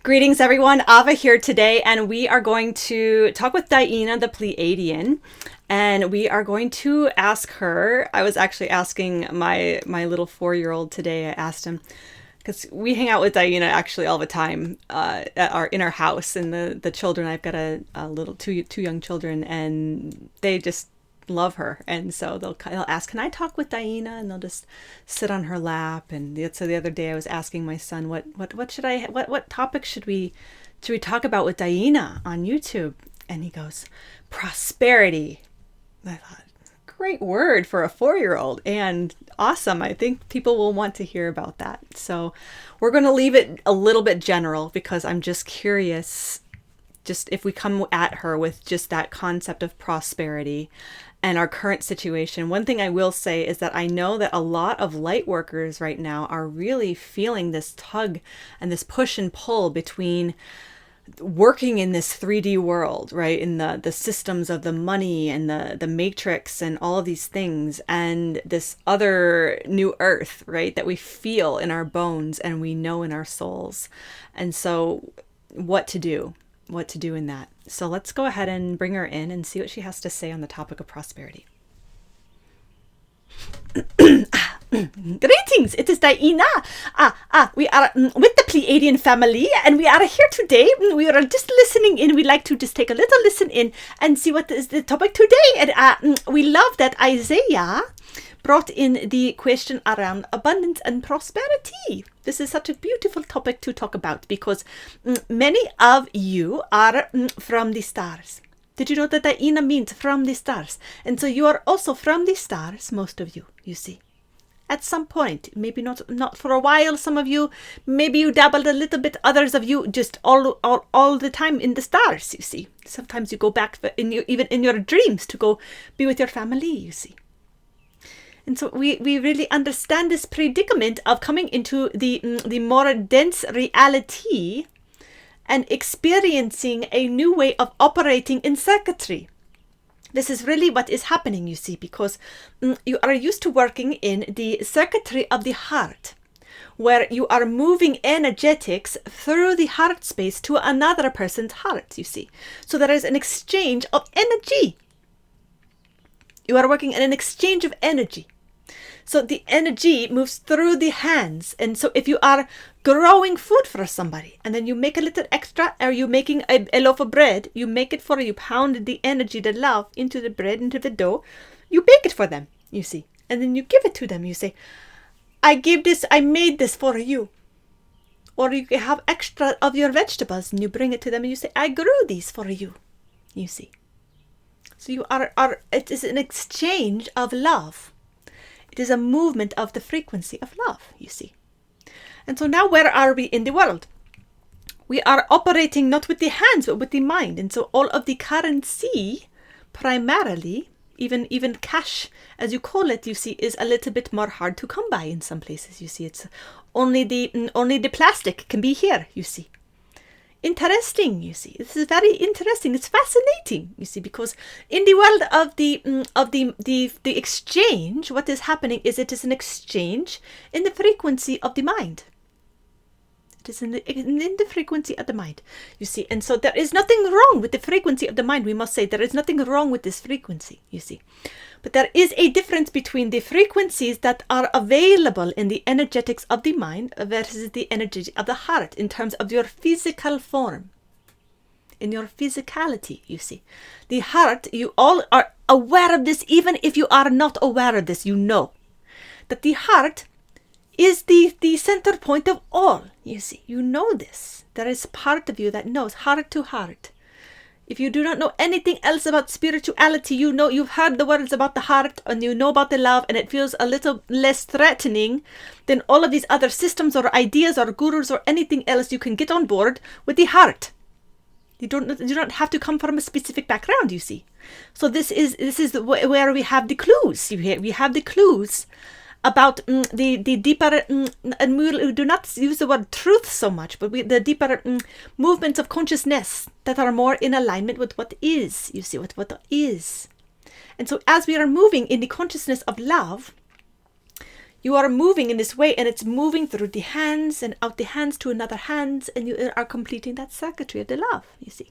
Greetings, everyone. Ava here today, and we are going to talk with DiYeena the Pleiadian, and we are going to ask her. I was actually asking my little 4-year-old today. I asked him because we hang out with DiYeena actually all the time in our house, and the children. I've got a little two young children, and they just love her, and so they'll ask, "Can I talk with DiYeena?" And they'll just sit on her lap. And so the other day I was asking my son, what topic should we talk about with DiYeena on YouTube? And he goes, prosperity. I thought, great word for a 4-year-old, and awesome. I think people will want to hear about that. So we're going to leave it a little bit general because I'm just curious, just if we come at her with just that concept of prosperity and our current situation. One thing I will say is that I know that a lot of light workers right now are really feeling this tug and this push and pull between working in this 3D world, right? In the systems of the money and the matrix and all of these things, and this other new earth, right? That we feel in our bones and we know in our souls. And so what to do in that. So let's go ahead and bring her in and see what she has to say on the topic of prosperity. Greetings, it is DiYeena. We are with the Pleiadian family, and we are here today. We are just listening in. We like to just take a little listen in and see what is the topic today. And we love that Isaiah brought in the question around abundance and prosperity. This is such a beautiful topic to talk about because many of you are from the stars. Did you know that DiYeena means from the stars? And so you are also from the stars, most of you, you see. At some point, maybe not for a while, some of you, maybe you dabbled a little bit, others of you just all the time in the stars, you see. Sometimes you go back even in your dreams to go be with your family, you see. And so we really understand this predicament of coming into the more dense reality and experiencing a new way of operating in circuitry. This is really what is happening, you see, because you are used to working in the circuitry of the heart, where you are moving energetics through the heart space to another person's heart, you see. So there is an exchange of energy. You are working in an exchange of energy. So the energy moves through the hands. And so if you are growing food for somebody and then you make a little extra, or you're making a loaf of bread, you make it for you, pound the energy, the love into the bread, into the dough, you bake it for them, you see. And then you give it to them. You say, I made this for you. Or you have extra of your vegetables and you bring it to them and you say, I grew these for you, you see. So it is an exchange of love. It is a movement of the frequency of love, you see. And so now where are we in the world? We are operating not with the hands, but with the mind. And so all of the currency, primarily, even cash, as you call it, you see, is a little bit more hard to come by in some places. You see, it's only the plastic can be here, you see. Interesting, you see. This is very interesting. It's fascinating, you see, because in the world of the exchange, what is happening is it is an exchange in the frequency of the mind. It is in the frequency of the mind, you see. And so there is nothing wrong with the frequency of the mind. We must say there is nothing wrong with this frequency, you see. But there is a difference between the frequencies that are available in the energetics of the mind versus the energy of the heart in terms of your physical form, in your physicality, you see. The heart, you all are aware of this. Even if you are not aware of this, you know that the heart is the center point of all, you see. You know this. There is part of you that knows heart to heart. If you do not know anything else about spirituality, you know, you've heard the words about the heart and you know about the love, and it feels a little less threatening than all of these other systems or ideas or gurus or anything else. You can get on board with the heart. You don't have to come from a specific background, you see. So this is where we have the clues. We have the clues about the deeper, and we do not use the word truth so much, but the deeper movements of consciousness that are more in alignment with what is, you see, with what is. And so as we are moving in the consciousness of love, You are moving in this way, and it's moving through the hands and out the hands to another hands, and you are completing that circuitry of the love, you see.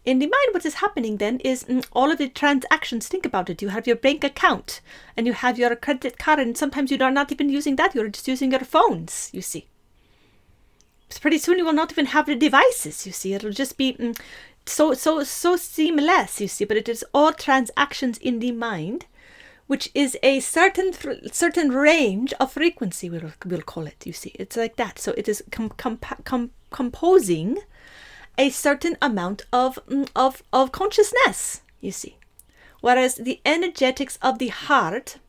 In the mind, what is happening then is all of the transactions. Think about it. You have your bank account, and you have your credit card, and sometimes you are not even using that. You're just using your phones, you see. So pretty soon you will not even have the devices, you see. It'll just be so seamless, you see. But it is all transactions in the mind, which is a certain range of frequency, we'll call it, you see. It's like that. So it is composing a certain amount of consciousness, you see. Whereas the energetics of the heart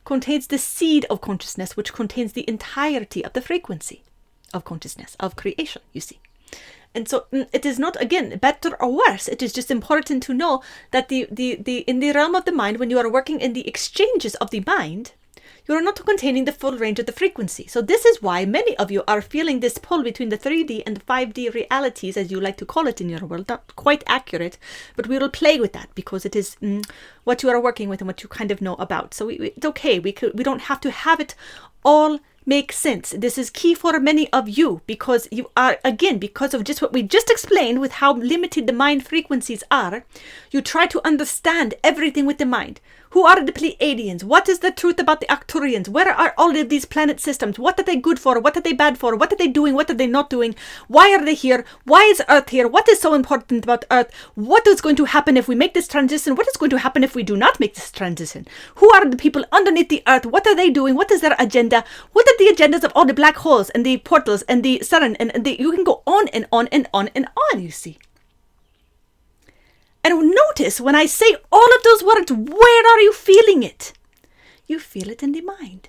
contains the seed of consciousness, which contains the entirety of the frequency of consciousness, of creation, you see. And so it is not, again, better or worse. It is just important to know that in the realm of the mind, when you are working in the exchanges of the mind, you are not containing the full range of the frequency. So this is why many of you are feeling this pull between the 3D and the 5D realities, as you like to call it in your world. Not quite accurate, but we will play with that because it is what you are working with and what you kind of know about. So it's okay. We don't have to have it all make sense. This is key for many of you because you are, again, because of just what we just explained with how limited the mind frequencies are, you try to understand everything with the mind. Who are the Pleiadians? What is the truth about the Arcturians? Where are all of these planet systems? What are they good for? What are they bad for? What are they doing? What are they not doing? Why are they here? Why is Earth here? What is so important about Earth? What is going to happen if we make this transition? What is going to happen if we do not make this transition? Who are the people underneath the Earth? What are they doing? What is their agenda? What are the agendas of all the black holes and the portals and the sun? And you can go on and on and on and on, you see. And notice when I say all of those words, where are you feeling it? You feel it in the mind.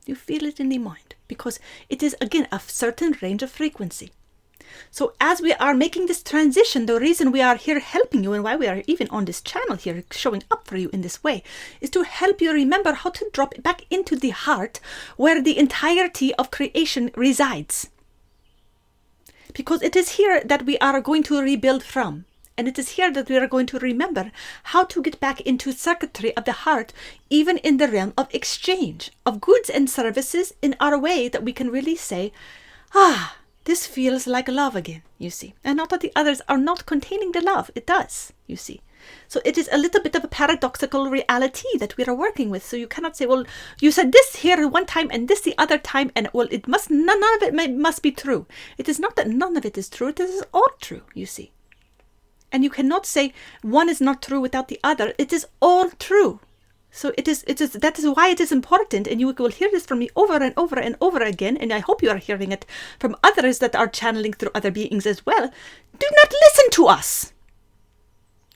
You feel it in the mind because it is, again, a certain range of frequency. So as we are making this transition, the reason we are here helping you and why we are even on this channel here showing up for you in this way is to help you remember how to drop it back into the heart where the entirety of creation resides. Because it is here that we are going to rebuild from. And it is here that we are going to remember how to get back into circuitry of the heart, even in the realm of exchange of goods and services in our way that we can really say, this feels like love again, you see. And not that the others are not containing the love. It does, you see. So it is a little bit of a paradoxical reality that we are working with. So you cannot say, well, you said this here one time and this the other time, and well, it must, none of it must be true. It is not that none of it is true. It is all true, you see. And you cannot say one is not true without the other. It is all true. So it is that is why it is important. And you will hear this from me over and over and over again. And I hope you are hearing it from others that are channeling through other beings as well. Do not listen to us.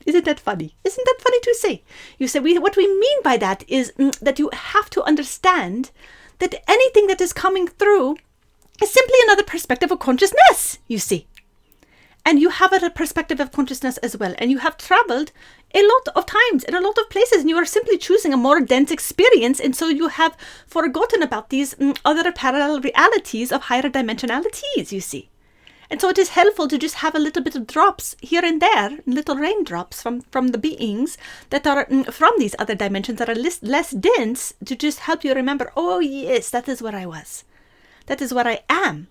Isn't that funny? Isn't that funny to say? You say, what we mean by that is that you have to understand that anything that is coming through is simply another perspective of consciousness, you see. And you have a perspective of consciousness as well. And you have traveled a lot of times in a lot of places. And you are simply choosing a more dense experience. And so you have forgotten about these other parallel realities of higher dimensionalities, you see. And so it is helpful to just have a little bit of drops here and there, little raindrops from the beings that are from these other dimensions that are less dense, to just help you remember, oh yes, that is where I was. That is where I am.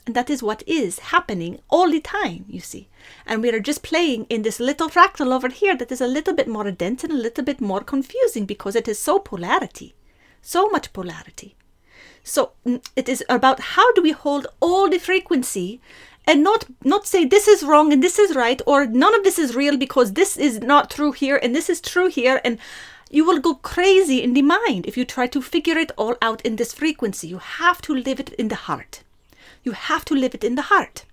And that is what is happening all the time, you see. And we are just playing in this little fractal over here that is a little bit more dense and a little bit more confusing because it is so polarity, so much polarity. So it is about how do we hold all the frequency and not say this is wrong and this is right, or none of this is real because this is not true here and this is true here. And you will go crazy in the mind if you try to figure it all out in this frequency. You have to live it in the heart. You have to live it in the heart.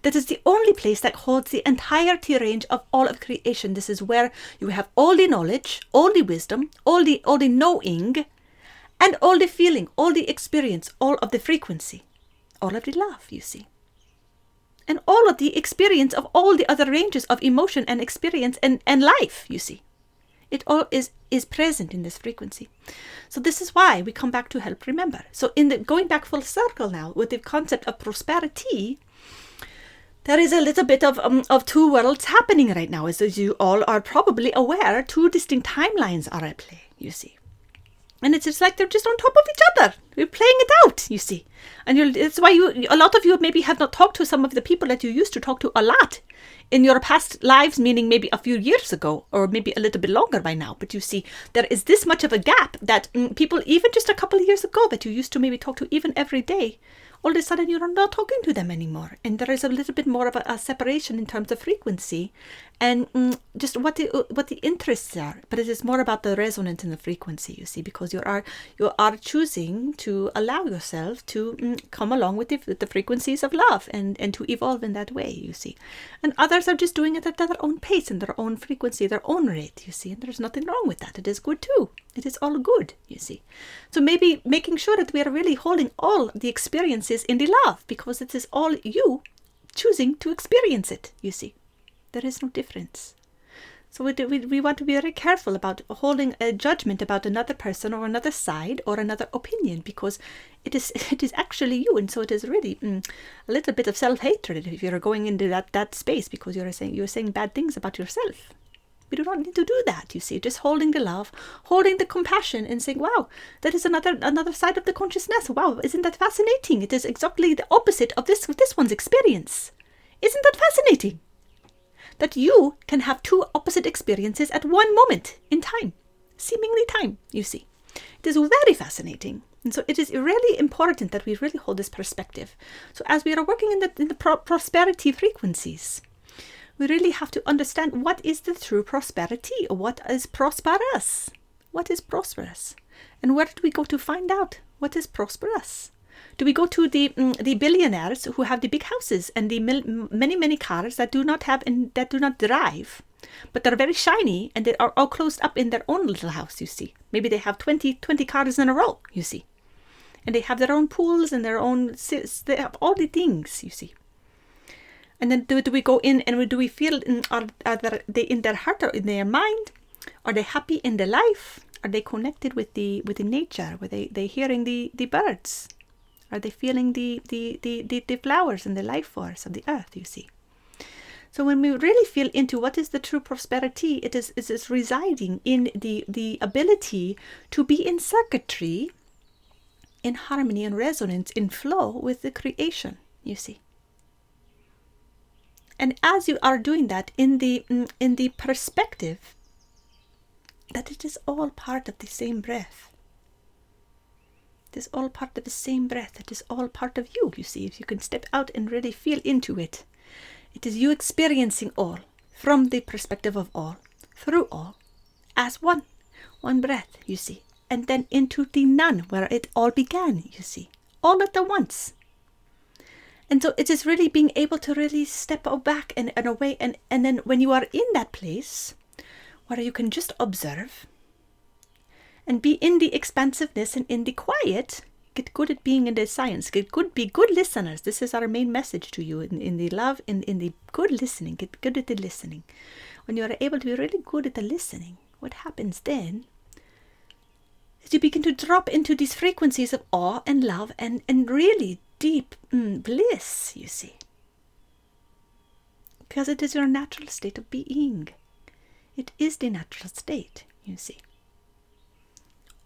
That is the only place that holds the entirety range of all of creation. This is where you have all the knowledge, all the wisdom, all the knowing, and all the feeling, all the experience, all of the frequency, all of the love, you see. And all of the experience of all the other ranges of emotion and experience and life, you see. It all is present in this frequency. So this is why we come back to help remember. So going back full circle now with the concept of prosperity, there is a little bit of two worlds happening right now. As you all are probably aware, two distinct timelines are at play, you see. And it's just like they're just on top of each other. We're playing it out, you see. And it's why a lot of you maybe have not talked to some of the people that you used to talk to a lot in your past lives, meaning maybe a few years ago, or maybe a little bit longer by now. But you see, there is this much of a gap that people, even just a couple of years ago, that you used to maybe talk to even every day, all of a sudden you're not talking to them anymore. And there is a little bit more of a separation in terms of frequency and just what the interests are. But it is more about the resonance and the frequency, you see, because you are choosing to allow yourself to come along with the frequencies of love and to evolve in that way, you see. And others are just doing it at their own pace and their own frequency, their own rate, you see. And there's nothing wrong with that. It is good too. It is all good, you see. So maybe making sure that we are really holding all the experiences in the love, because it is all choosing to experience it, you see. There is no difference. So we want to be very careful about holding a judgment about another person or another side or another opinion, because it is actually you. And so it is really a little bit of self-hatred if you're going into that space, because you're saying bad things about yourself. We do not need to do that, you see. Just holding the love, holding the compassion, and saying, wow, that is another side of the consciousness. Wow, isn't that fascinating? It is exactly the opposite of this one's experience. Isn't that fascinating? That you can have two opposite experiences at one moment in time, seemingly time, you see. It is very fascinating. And so it is really important that we really hold this perspective. So as we are working in the prosperity frequencies, we really have to understand what is the true prosperity, or what is prosperous. What is prosperous? And where do we go to find out what is prosperous? Do we go to the billionaires who have the big houses and the many cars that do not have and that do not drive, but they're very shiny and they are all closed up in their own little house, you see? Maybe they have 20 cars in a row, you see? And they have their own pools and their own, they have all the things, you see? And then do we go in and do we feel, are they in their heart or in their mind? Are they happy in their life? Are they connected with the nature? Were they hearing the birds? Are they feeling the flowers and the life force of the earth, you see? So when we really feel into what is the true prosperity, it is residing in the ability to be in circuitry, in harmony and resonance, in flow with the creation, you see. And as you are doing that in the perspective that it is all part of the same breath. It is all part of the same breath. It is all part of you, you see. If you can step out and really feel into it, it is you experiencing all from the perspective of all, through all, as one breath, you see. And then into the none, where it all began, you see. All at the once. And so it is really being able to really step back and away. And then when you are in that place where you can just observe and be in the expansiveness and in the quiet, get good at being in the science, be good listeners. This is our main message to you in the love, in the good listening. Get good at the listening. When you are able to be really good at the listening, what happens then is you begin to drop into these frequencies of awe and love and really deep bliss, you see. Because it is your natural state of being. It is the natural state, you see.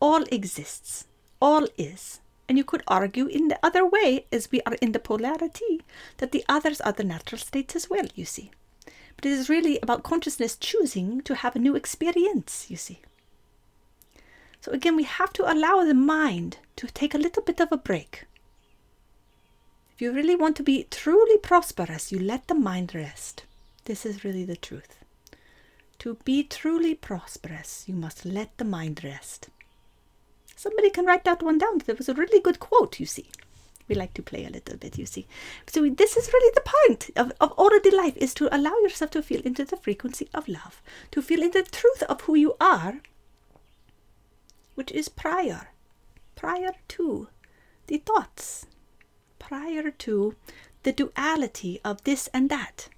All exists. All is. And you could argue in the other way, as we are in the polarity, that the others are the natural states as well, you see. But it is really about consciousness choosing to have a new experience, you see. So again, we have to allow the mind to take a little bit of a break. If you really want to be truly prosperous, you let the mind rest. This is really the truth. To be truly prosperous, you must let the mind rest. Somebody can write that one down. There was a really good quote, you see. We like to play a little bit, you see. So this is really the point of all of the life, is to allow yourself to feel into the frequency of love, to feel into the truth of who you are, which is prior to the thoughts, prior to the duality of this and that.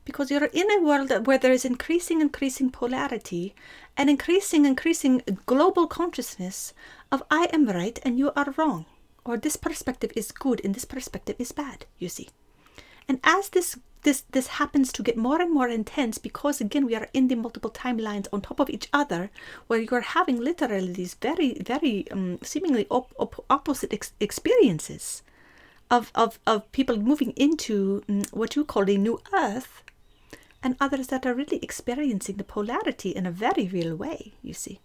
Because you're in a world where there is increasing polarity and increasing global consciousness of I am right and you are wrong, or this perspective is good and this perspective is bad, you see. And as this this happens to get more and more intense because, again, we are in the multiple timelines on top of each other, where you are having literally these very, very seemingly opposite experiences of people moving into what you call a new earth, and others that are really experiencing the polarity in a very real way, you see.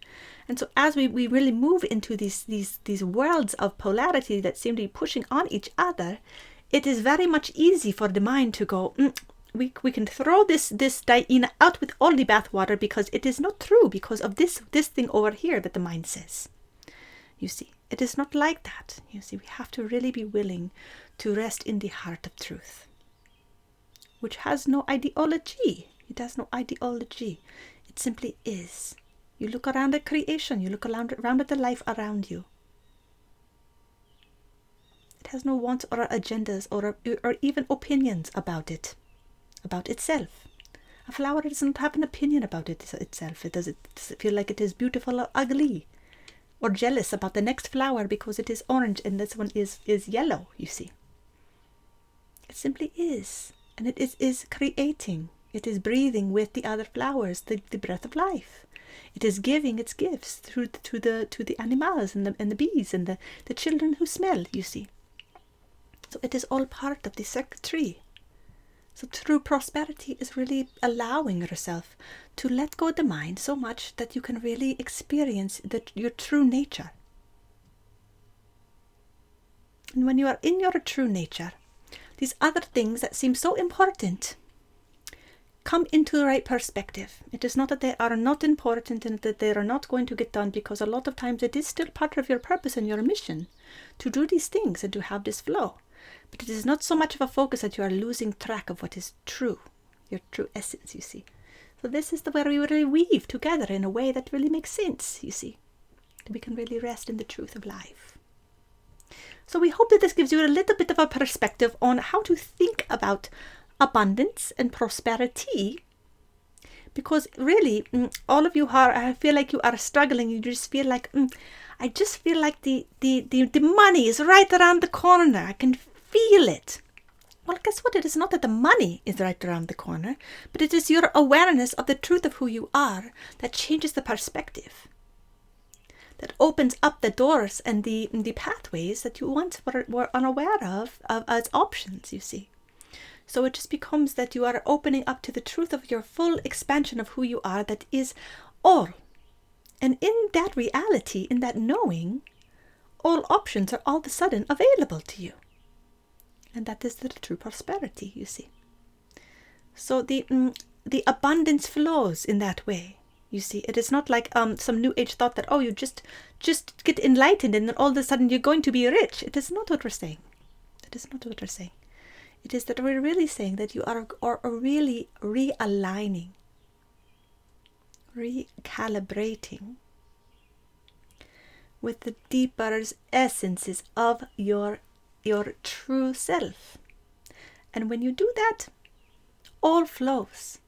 And so as we really move into these worlds of polarity that seem to be pushing on each other, it is very much easy for the mind to go, we can throw this DiYeena out with all the bathwater because it is not true because of this thing over here that the mind says. You see, it is not like that. You see, we have to really be willing to rest in the heart of truth, which has no ideology. It has no ideology. It simply is. You look around at creation. You look around at the life around you. It has no wants or agendas or even opinions about it, about itself. A flower doesn't have an opinion about itself. Does it feel like it is beautiful or ugly, or jealous about the next flower because it is orange and this one is yellow, you see. It simply is. And it is creating. It is breathing with the other flowers, the breath of life. It is giving its gifts to the animals and the bees and the children who smell, you see. So it is all part of the circuitry. So true prosperity is really allowing yourself to let go of the mind so much that you can really experience your true nature. And when you are in your true nature, these other things that seem so important come into the right perspective. It is not that they are not important and that they are not going to get done, because a lot of times it is still part of your purpose and your mission to do these things and to have this flow. But it is not so much of a focus that you are losing track of what is true, your true essence, you see. So this is where we really weave together in a way that really makes sense, you see. We can really rest in the truth of life. So we hope that this gives you a little bit of a perspective on how to think about abundance and prosperity, because really all of you I feel like you are struggling. You just feel like I just feel like the money is right around the corner. I can feel it. Well, guess what? It is not that the money is right around the corner, but it is your awareness of the truth of who you are that changes the perspective, that opens up the doors and the pathways that you once were unaware of as options, you see. So it just becomes that you are opening up to the truth of your full expansion of who you are, that is all. And in that reality, in that knowing, all options are all of a sudden available to you. And that is the true prosperity, you see. So the abundance flows in that way. You see, it is not like some new age thought that, you just get enlightened and then all of a sudden you're going to be rich. It is not what we're saying. It is not what we're saying. It is that we're really saying that you are really realigning, recalibrating with the deeper essences of your true self. And when you do that, all flows.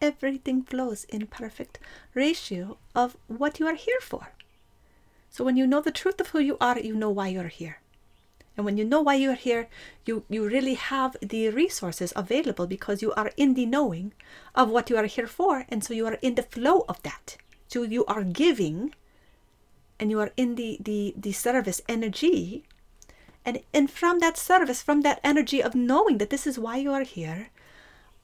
Everything flows in perfect ratio of what you are here for. So when you know the truth of who you are, you know why you're here. And when you know why you're here, you really have the resources available because you are in the knowing of what you are here for. And so you are in the flow of that. So you are giving and you are in the service energy. And from that service, from that energy of knowing that this is why you are here,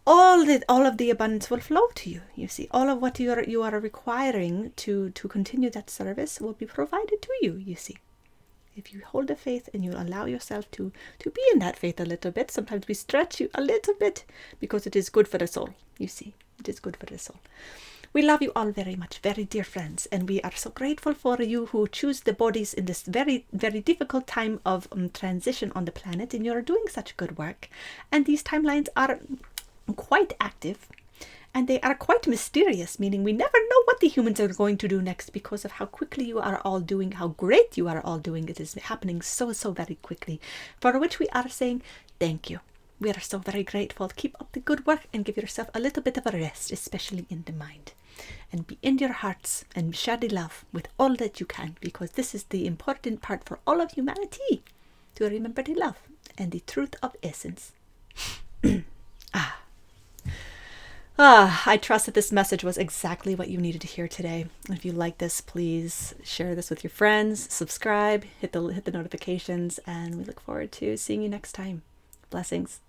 all of the abundance will flow to you. You see, all of what you are requiring to continue that service will be provided to you, you see. If you hold the faith and you allow yourself to be in that faith a little bit, sometimes we stretch you a little bit because it is good for the soul, you see. It is good for the soul. We love you all very much, very dear friends, and we are so grateful for you who choose the bodies in this very, very difficult time of transition on the planet, and you're doing such good work. And these timelines are quite active. And they are quite mysterious, meaning we never know what the humans are going to do next because of how quickly you are all doing, how great you are all doing. It is happening so very quickly, for which we are saying thank you. We are so very grateful. Keep up the good work and give yourself a little bit of a rest, especially in the mind. And be in your hearts and share the love with all that you can, because this is the important part for all of humanity, to remember the love and the truth of essence. I trust that this message was exactly what you needed to hear today. If you like this, please share this with your friends, subscribe, hit the notifications, and we look forward to seeing you next time. Blessings.